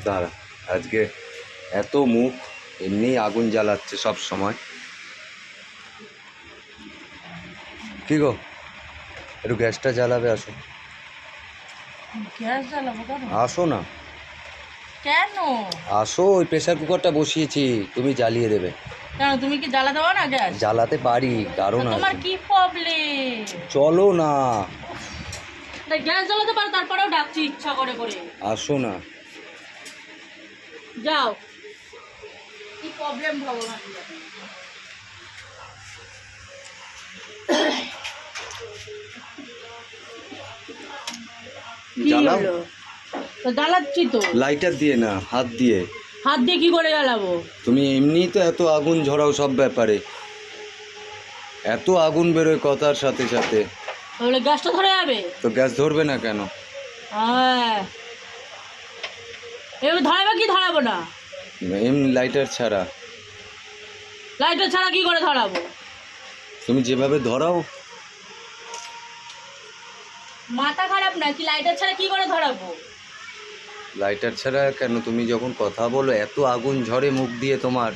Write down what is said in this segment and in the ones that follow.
দাঁড়া, আজকে এত মুখ এমনি আগুন জ্বালাচ্ছে সব সময়। কি গো, একটু গ্যাসটা জ্বালাবে? আসো। গ্যাস জ্বালাবো কেন? আসো না। কেন? আসো, ওই প্রেসার কুকারটা বসিয়েছি, তুমি জ্বালিয়ে দেবে। কেন, তুমি কি জ্বালাতে পারো না গ্যাস? জ্বালাতে পারি, কারণ তোমার আছে। কি প্রবলেম? চলো না। গ্যাস জ্বালাতে পারো, তারপরেও ডাকছি ইচ্ছা করে করে। আসো না। যাও। কি প্রবলেম ভগবান জানে। কি জ্বালাও। হলো? তো জ্বালাচ্ছি তো। লাইটার দিয়ে না, হাত দিয়ে। হাত দিয়ে কি করে জ্বালাবো? তুমি এমনিই তো এত আগুন ঝরাও সব ব্যাপারে, এত আগুন বেরোয় কথার সাথে সাথে। তাহলে গ্যাসটা ধরে যাবে। তো গ্যাস ধরবে না কেন? হ্যাঁ, এবার ধরাবো কি ধরাবো না? এমনি লাইটার ছাড়া। লাইটার ছাড়া কি করে ধরাবো? তুমি যেভাবে ধরাও। মাথা খারাপ নাকি? লাইটার ছাড়া কি করে ধরাবো? লাইটার ছাড়া কেন? তুমি যখন কথা বলো এত আগুন ঝরে মুখ দিয়ে তোমার,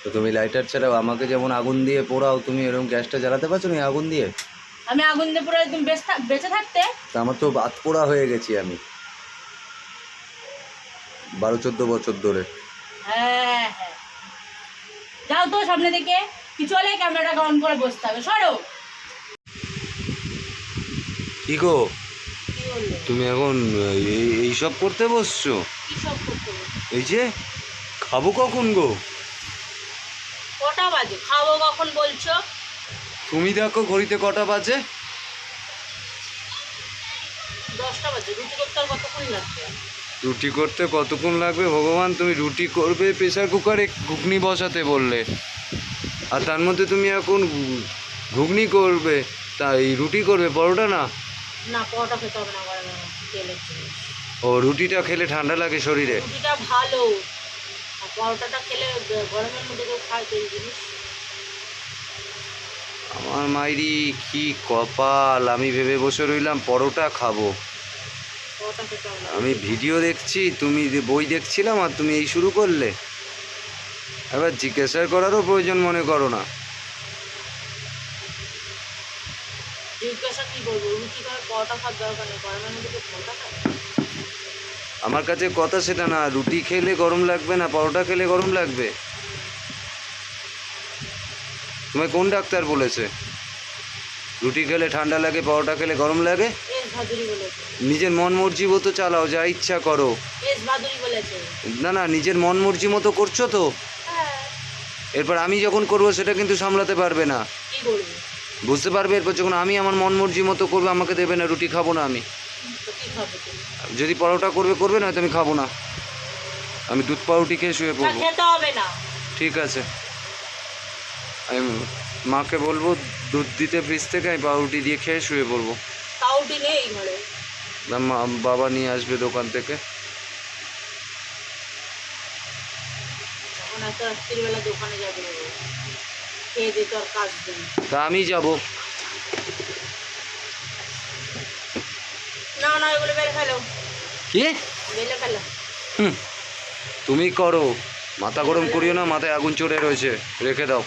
তো তুমি লাইটার ছাড়াও আমাকে যেমন আগুন দিয়ে পোড়াও, তুমি এরকম গ্যাসটা জ্বালাতে পারছো না এই আগুন দিয়ে? আমি আগুন দিয়ে পুরো তুমি বেঁচে থাকতে? তা আমার তো বাত পোড়া হয়ে গেছি আমি 12-14 বছর ধরে। হ্যাঁ হ্যাঁ, যাও তো সামনে থেকে। কিছু হলে ক্যামেরাটা অন করে বসতে হবে। সরো। কি গো, কি বললো? তুমি এখন এইসব করতে বসছো? কি সব করতে হবে? এই যে খাবো কখন গো? কটা বাজে? খাবো কখন বলছো? তুমি দেখো ঘড়িতে কটা বাজে। 10টা বাজে। রুটি করতে আর কতক্ষণ লাগবে? রুটি করতে কতক্ষণ লাগবে ভগবান? তুমি রুটি করবে প্রেসার কুকারে ঘুগনি বসাতে বললে, আর তার মধ্যে তুমি এখন ঘুগনি করবে, তাই রুটি করবে, পরোটা না? না, পরোটা খেতে হবে না, গরমে তেলের জিনিস। ও, রুটিটা খেলে ঠান্ডা লাগে শরীরে। রুটিটা ভালো, আর পরোটাটা খেলে গরমের মধ্যে কেউ খায় তেল জিনিস। আমার মাইরি কি কপাল, আমি ভেবে বসে রইলাম পরোটা খাবো। পরোটা খেতে হবে না। আমি ভিডিও দেখছি, তুমি বই দেখছিলাম, আর তুমি এই শুরু করলে। এবার জিজ্ঞাসা করারও প্রয়োজন মনে করো না। জিজ্ঞাসা কি করবো? রুটি খাওয়ার পরোটা খাওয়ার দরকার নেই, গরমের মধ্যে কেউ পরোটা খায়? আমার কাছে কথা সেটা না, রুটি খেলে গরম লাগবে না পরোটা খেলে গরম লাগবে? তোমায় কোন ডাক্তার বলেছে রুটি খেলে ঠান্ডা লাগে পরোটা খেলে গরম লাগে? এস ভাদুরি বলেছে। নিজের মন মর্জি মতো চালাও, যা ইচ্ছা করো। এস ভাদুরি বলেছে। না না, নিজের মন মর্জি মতো করছো তো। হ্যাঁ। এরপর আমি যখন করবো সেটা কিন্তু সামলাতে পারবে না, কি করবি? বুঝতে পারবে? এরপর যখন আমি আমার মন মর্জি মতো করবো আমাকে দেবে না, রুটি খাবো না আমি। তো কি খাবে তুমি? যদি পরোটা করবে করবে, না তো আমি খাবো না, আমি দুধ পাউরুটি খেয়ে শুয়ে না, পড়বো। খেতে হবে না। ঠিক আছে, আমি মাকে বলবো দুধ দিতে ফ্রিজ থেকে, আমি পাউরুটি দিয়ে খেয়ে শুয়ে পড়বো। পাউরুটি নেই ঘরে। না, বাবা নিয়ে আসবে দোকান থেকে। এখন এত রাত্রিবেলা দোকানে যাবে না, খেয়ে দিয়ে তো আর কাজ দেই। তা আমি যাব। না না, এগুলো বেলে ফেলো। কি বেলে ফেলো। তুমি করো, মাথা গরম করিও না, মাথায় আগুন চড়ে রয়েছে, রেখে দাও।